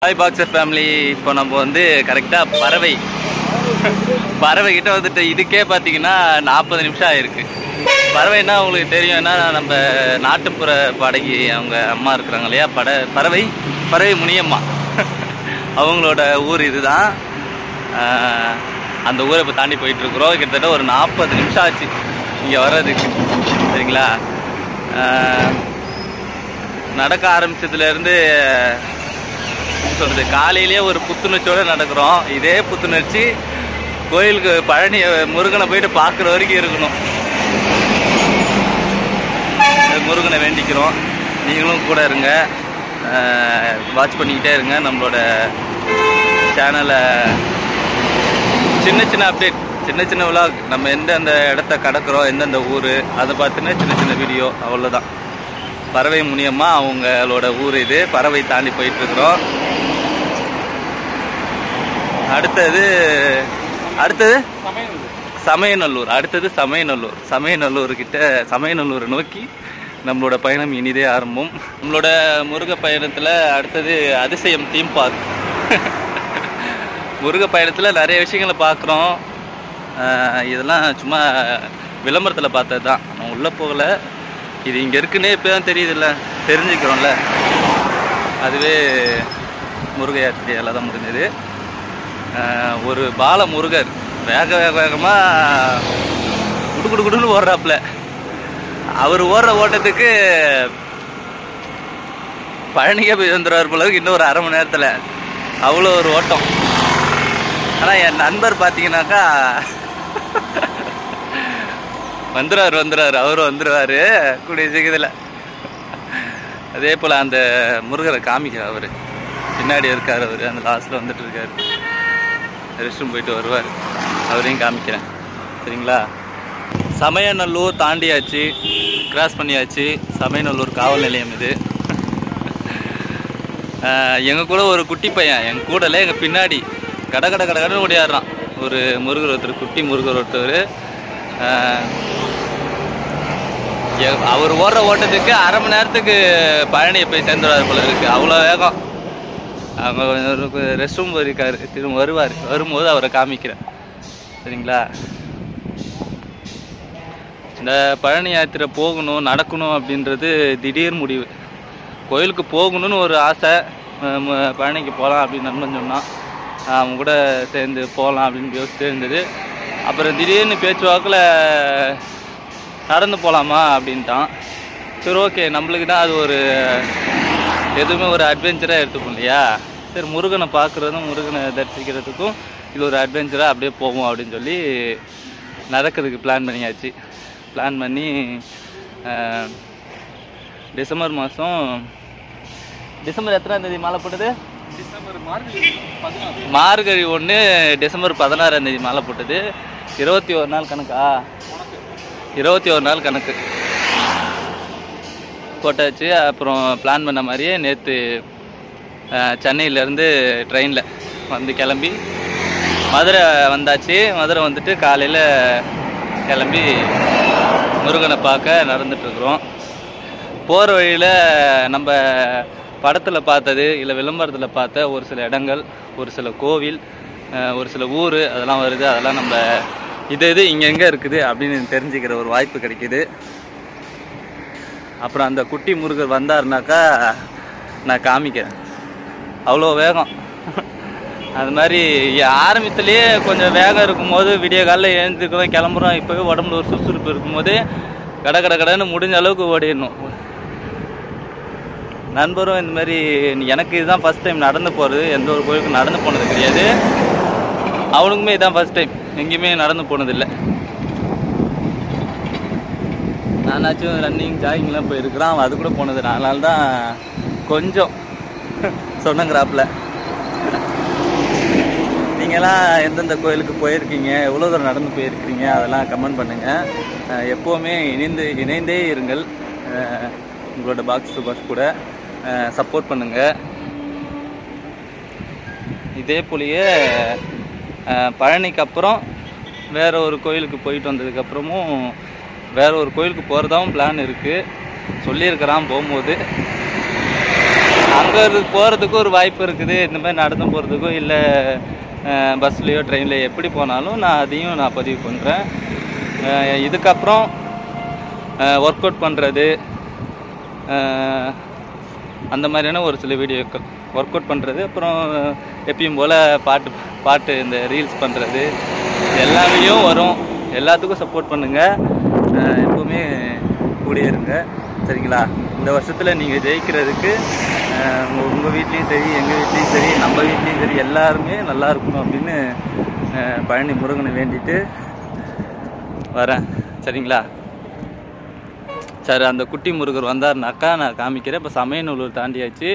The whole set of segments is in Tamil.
Hi boxer family. இப்போ நம்ம வந்து கரெக்டாக பறவை கிட்ட வந்துட்டு இதுக்கே பார்த்தீங்கன்னா 40 நிமிஷம் ஆயிருக்கு. பறவைன்னா உங்களுக்கு தெரியும், ஏன்னா நம்ம நாட்டுப்புற பாடகி அவங்க அம்மா இருக்கிறாங்க இல்லையா, பறவை முனியம்மா அவங்களோட ஊர் இதுதான். அந்த ஊரை இப்போ தாண்டி போயிட்டுருக்குறோம். கிட்டத்தட்ட ஒரு 40 நிமிஷம் ஆச்சு இங்கே வர்றதுக்கு, சரிங்களா. நடக்க ஆரம்பிச்சதுலேருந்து சொல்கிறது காலையிலேயே ஒரு புத்துணர்ச்சியோடு நடக்கிறோம். இதே புத்துணர்ச்சி கோயிலுக்கு பழனி முருகனை போயிட்டு பார்க்குற வரைக்கும் இருக்கணும். முருகனை வேண்டிக்கிறோம். நீங்களும் கூட இருங்க, வாட்ச் பண்ணிக்கிட்டே இருங்க நம்மளோட சேனலை. சின்ன அப்டேட், சின்ன விலாக், நம்ம எந்தெந்த இடத்த கடக்கிறோம், எந்தெந்த ஊர், அதை பார்த்துன்னா சின்ன வீடியோ, அவ்வளோதான். பறவை முனியம்மா அவங்களோட ஊர் இது. பறவை தாண்டி போயிட்டுருக்குறோம். அடுத்தது சமயநல்லூர். சமயநல்லூரை நோக்கி நம்மளோட பயணம் இனிதே ஆரம்பம். நம்மளோட முருக பயணத்தில் அடுத்தது அதிசயம் தீம் பார்க். முருக பயணத்தில் நிறைய விஷயங்களை பார்க்குறோம். இதெல்லாம் சும்மா விளம்பரத்தில் பார்த்தது தான், நான் உள்ளே போகலை. இது இங்கே இருக்குன்னே இப்போ தான் தெரியுதுல்ல, தெரிஞ்சுக்கிறோம்ல. அதுவே முருக யாத்திரையால் தான் முடிஞ்சது. ஒரு பால முருகர் வேகமாக குடுன்னு ஓடுறாப்புல. அவர் ஓடுற ஓட்டத்துக்கு பழனிக்கே போய் வந்துடுவார் போலவுக்கு இன்னும் ஒரு 1/2 மணி நேரத்தில். அவ்வளோ ஒரு ஓட்டம். ஆனால் என் நண்பர் பார்த்தீங்கன்னாக்கா வந்துடுவார், அவரும் வந்துடுவார் கூடிய சீக்கிரத்தில். அதே போல் அந்த முருகரை காமிக்கிறார். அவர் பின்னாடி இருக்கார், அவர் அந்த லாஸ்ட்டில் வந்துட்டு இருக்கார். ரெஸ்ட் ரூம் போயிட்டு வருவார், அவரையும் காமிக்கிறேன், சரிங்களா. சமயநல்லூர் தாண்டியாச்சு, கிராஸ் பண்ணியாச்சு. சமயநல்லூர் காவல் நிலையம் இது. எங்கள் கூட ஒரு குட்டி பையன், எங்கள் கூடல எங்கள் பின்னாடி கடன்னு ஓடியாடுறான். ஒரு முருகர் ஒருத்தர், குட்டி முருகர் ஒருத்தர். அவர் ஓடுற ஓட்டத்துக்கு 1/2 மணி நேரத்துக்கு பழனியை போய் சேர்ந்துடுவார் போல இருக்கு, அவ்வளோ வேகம். அவங்க ரெஸ்ட் ரூம் போயிருக்காரு, திரும்ப வரும்போது அவரை காமிக்கிறேன், சரிங்களா. இந்த பழனி யாத்திரை போகணும், நடக்கணும் அப்படின்றது திடீர் முடிவு. கோயிலுக்கு போகணும்னு ஒரு ஆசை, பழனிக்கு போகலாம் அப்படின்னு நண்பன் சொன்னான். அவங்க கூட சேர்ந்து போகலாம் அப்படின்னு யோசிச்சு இருந்தது. அப்புறம் திடீர்னு பேச்சுவாக்கில் நடந்து போகலாமா அப்படின்ட்டான். சரி, ஓகே, நம்மளுக்கு தான் அது ஒரு எதுவுமே ஒரு அட்வென்ச்சராக எடுத்துப்போம் இல்லையா. சரி, முருகனை பார்க்குறதும் முருகனை தரிசிக்கிறதுக்கும் இது ஒரு அட்வென்ச்சராக அப்படியே போவோம் அப்படின்னு சொல்லி நடக்கிறதுக்கு பிளான் பண்ணியாச்சு. பிளான் பண்ணி டிசம்பர் மாதம், டிசம்பர் எத்தனாம் தேதி மாலை போட்டது? மார்கழி 1 டிசம்பர் 16ஆம் தேதி மாலை போட்டது. 21 நாள் கணக்கா? 21 நாள் கணக்கு போட்டாச்சு. அப்புறம் பிளான் பண்ண மாதிரியே நேற்று சென்னையிலேருந்து ட்ரெயினில் வந்து கிளம்பி மதுரை வந்தாச்சு. மதுரை வந்துட்டு காலையில் கிளம்பி முருகனை பார்க்க நடந்துட்டுருக்குறோம். போகிற வழியில் நம்ம படத்தில் பார்த்தது இல்லை விளம்பரத்தில் பார்த்த ஒரு சில இடங்கள், ஒரு சில கோவில், ஒரு சில ஊர் அதெல்லாம் வருது. அதெல்லாம் நம்ம இது இங்கே எங்கே இருக்குது அப்படின்னு தெரிஞ்சுக்கிற ஒரு வாய்ப்பு கிடைக்கிது. அப்புறம் அந்த குட்டி முருகர் வந்தாருனாக்கா நான் காமிக்கிறேன். அவ்வளோ வேகம். அது மாதிரி ஆரம்பத்துலேயே கொஞ்சம் வேகம் இருக்கும்போது விடிய காலையில் எழுந்துக்கிறோம், கிளம்புறோம். இப்போவே உடம்புல ஒரு சுறுசுறுப்பு இருக்கும்போது கடன்னு முடிஞ்ச அளவுக்கு ஓடிடணும். நண்பரும் இந்த மாதிரி, எனக்கு இதுதான் ஃபஸ்ட் டைம் நடந்து போகிறது. எந்த ஒரு கோயிலுக்கும் நடந்து போனது கிடையாது. அவனுக்குமே இதுதான் ஃபஸ்ட் டைம், எங்கேயுமே நடந்து போனதில்லை. நானாச்சும் ரன்னிங் ஜாகிங்லாம் போயிருக்கிறான், அது கூட போனது. அதனால தான் கொஞ்சம் சொன்னங்கிறாப்பில். நீங்களாம் எந்தெந்த கோயிலுக்கு போயிருக்கீங்க, எவ்வளோ தூரம் நடந்து போயிருக்கிறீங்க, அதெல்லாம் கமெண்ட் பண்ணுங்கள். எப்போவுமே இணைந்தே இருங்கள். உங்களோட பாக்ஸ் சுபாஷ் கூட சப்போர்ட் பண்ணுங்கள். இதே போலயே பழனிக்கு அப்புறம் வேறு ஒரு கோயிலுக்கு போயிட்டு வந்ததுக்கப்புறமும் வேறு ஒரு கோயிலுக்கு போகிறதாவும் பிளான் இருக்குது. சொல்லியிருக்கிறான் போகும்போது. அங்கே போகிறதுக்கும் ஒரு வாய்ப்பு இருக்குது. இந்த மாதிரி நடந்து போகிறதுக்கும் இல்லை பஸ்லேயோ ட்ரெயின்லையோ எப்படி போனாலும் அதையும் நான் பதிவு பண்ணுறேன். இதுக்கப்புறம் ஒர்க் அவுட் பண்ணுறது அந்த மாதிரியான ஒரு சில வீடியோக்கள், ஒர்க் அவுட் பண்ணுறது, அப்புறம் எப்பயும் போல் பாட்டு இந்த ரீல்ஸ் பண்ணுறது எல்லாமேயும் வரும். எல்லாத்துக்கும் சப்போர்ட் பண்ணுங்கள், எப்போவுமே கூடயே இருங்க. சரிங்களா? இந்த வருஷத்தில் நீங்கள் ஜெயிக்கிறதுக்கு உங்கள் வீட்லேயும் சரி, எங்கள் வீட்லேயும் சரி, நம்ம வீட்லேயும் சரி, எல்லாருமே நல்லா இருக்கணும் அப்படின்னு பழனி முருகனை வேண்டிட்டு வரேன். சரிங்களா? சரி, அந்த குட்டி முருகர் வந்தார்னாக்கா நான் காமிக்கிறேன். இப்போ சமயநல்லூர் தாண்டியாச்சு.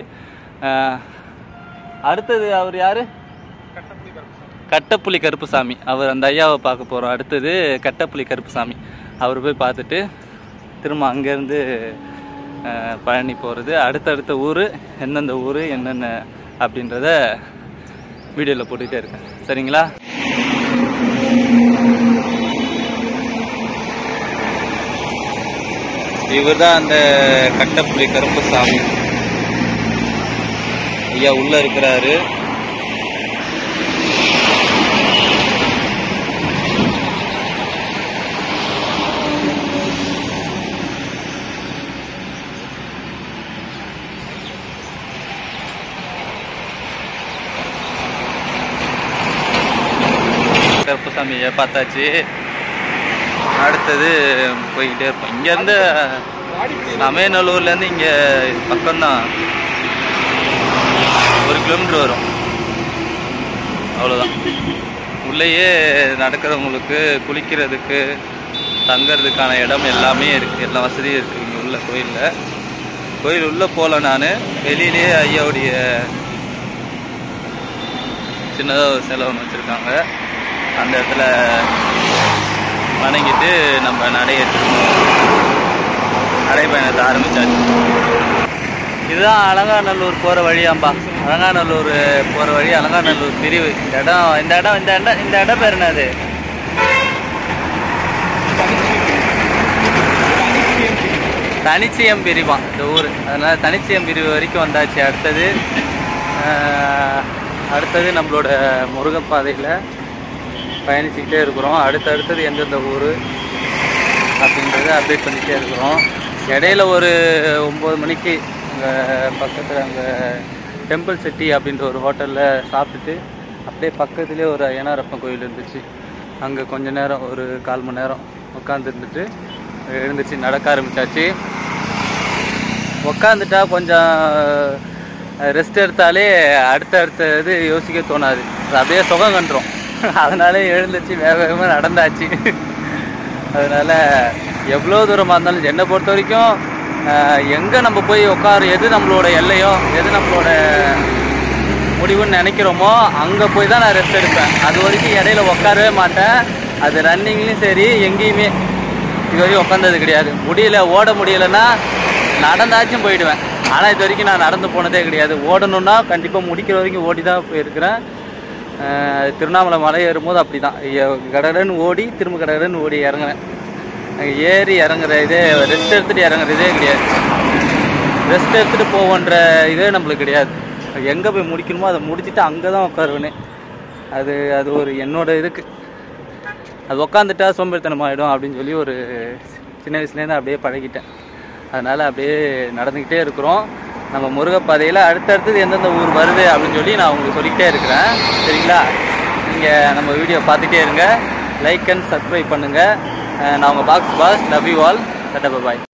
அடுத்தது அவர் யார்? கட்டப்புலி கருப்புசாமி. அவர் அந்த ஐயாவை பார்க்க போகிறோம். அடுத்தது கட்டப்புலி கருப்புசாமி. அவர் போய் பார்த்துட்டு திரும்ப அங்கேருந்து பழனி போகிறது. அடுத்தடுத்த ஊர், எந்தெந்த ஊர் என்னென்ன அப்படின்றத வீடியோவில் போட்டுக்கிட்டே இருக்கேன். சரிங்களா? இவர் தான் அந்த கட்டப்புலி கருப்புசாமி ஐயா உள்ள இருக்கிறாரு. கருப்புசாமி ஐயா பார்த்தாச்சு. அடுத்தது போய்கிட்டே இருப்போம். இங்கேருந்து சமயநல்லூர்லேருந்து இங்கே பக்கம்தான், 1 கிலோமீட்டர் வரும், அவ்வளோதான். உள்ளேயே நடக்கிறவங்களுக்கு குளிக்கிறதுக்கு தங்கிறதுக்கான இடம் எல்லாமே இருக்குது, எல்லா வசதியும் இருக்குது இங்கே உள்ள கோயிலில். கோயில் உள்ளே போகல, நான் வெளியிலேயே ஐயாவுடைய சின்னதாக சிலை ஒன்று வச்சுருக்காங்க. அந்த இடத்துல வணங்கிட்டு நம்ம நடைபயணத்தை ஆரம்பித்தாச்சு. இதுதான் அலங்காநல்லூர் போகிற வழியாம்பா. அலங்காநல்லூர் போகிற வழி, அலங்காநல்லூர் பிரிவு. இந்த இடம் பேர் என்னது? தனிச்சயம் பிரிவான் இந்த ஊர். அதனால் தனிச்சயம் பிரிவு வரைக்கும் வந்தாச்சு. அடுத்தது நம்மளோட முருகப்பாதையில் பயணிச்சுக்கிட்டே இருக்கிறோம். அடுத்தது எந்தெந்த ஊர் அப்படின்றத அப்டேட் பண்ணிகிட்டே இருக்கிறோம். இடையில ஒரு 9 மணிக்கு அங்கே பக்கத்தில் அங்கே டெம்பிள் சிட்டி அப்படின்ற ஒரு ஹோட்டலில் சாப்பிட்டுட்டு அப்படியே பக்கத்துலேயே ஒரு ஐயனாரப்பன் கோயில் இருந்துச்சு. அங்கே கொஞ்ச நேரம், ஒரு 1/4 மணி நேரம் உட்காந்துருந்துட்டு எழுந்துச்சு நடக்க ஆரம்பித்தாச்சு. உட்காந்துட்டா கொஞ்சம் ரெஸ்ட் எடுத்தாலே அடுத்தது யோசிக்க தோணாது, அப்படியே சுகம் கண்டுரும். அதனால எழுந்துச்சு வேகமாக நடந்தாச்சு. அதனால் எவ்வளோ தூரமாக இருந்தாலும் என்னை பொறுத்த வரைக்கும் எங்கே நம்ம போய் எது நம்மளோட எல்லையோ, எது நம்மளோட முடிவுன்னு நினைக்கிறோமோ அங்கே போய் தான் நான் ரெஸ்ட் எடுப்பேன். அது வரைக்கும் இடையில உட்காரவே மாட்டேன். அது ரன்னிங்லேயும் சரி, எங்கேயுமே இது வரைக்கும் உட்காந்தது கிடையாது. ஓட முடியலைன்னா நடந்தாச்சும் போயிடுவேன். ஆனால் இது வரைக்கும் நான் நடந்து போனதே கிடையாது. ஓடணுன்னா கண்டிப்பாக முடிக்கிற வரைக்கும் ஓடி தான் போயிருக்கிறேன். திருவண்ணாமலை மலை ஏறும்போது அப்படி தான், கடகடன்னு ஓடி திரும்ப கடகடன்னு ஓடி இறங்குறேன். ஏறி இறங்குற இதே, ரெஸ்ட் எடுத்துகிட்டு இறங்குறதே கிடையாது. ரெஸ்ட் எடுத்துகிட்டு போவோன்ற இதே நம்மளுக்கு கிடையாது. எங்கே போய் முடிக்கணுமோ அதை முடிச்சுட்டு அங்கே தான் உட்காருவேனே. அது ஒரு என்னோட இதுக்கு அது உட்காந்துட்டா சோம்பேறித்தனம் ஆகிடும் அப்படின்னு சொல்லி ஒரு சின்ன வயசுலேருந்து அப்படியே பழகிட்டேன். அதனால் அப்படியே நடந்துக்கிட்டே இருக்கிறோம். நம்ம முருகப்பாதையில் அடுத்தது எந்தெந்த ஊர் வருது அப்படின்னு சொல்லி நான் உங்களுக்கு சொல்லிக்கிட்டே இருக்கிறேன். சரிங்களா? நீங்கள் நம்ம வீடியோ பார்த்துட்டே இருங்க, லைக் அண்ட் சப்ஸ்கிரைப் பண்ணுங்கள். நான் உங்கள் boss love you all. Tata bye.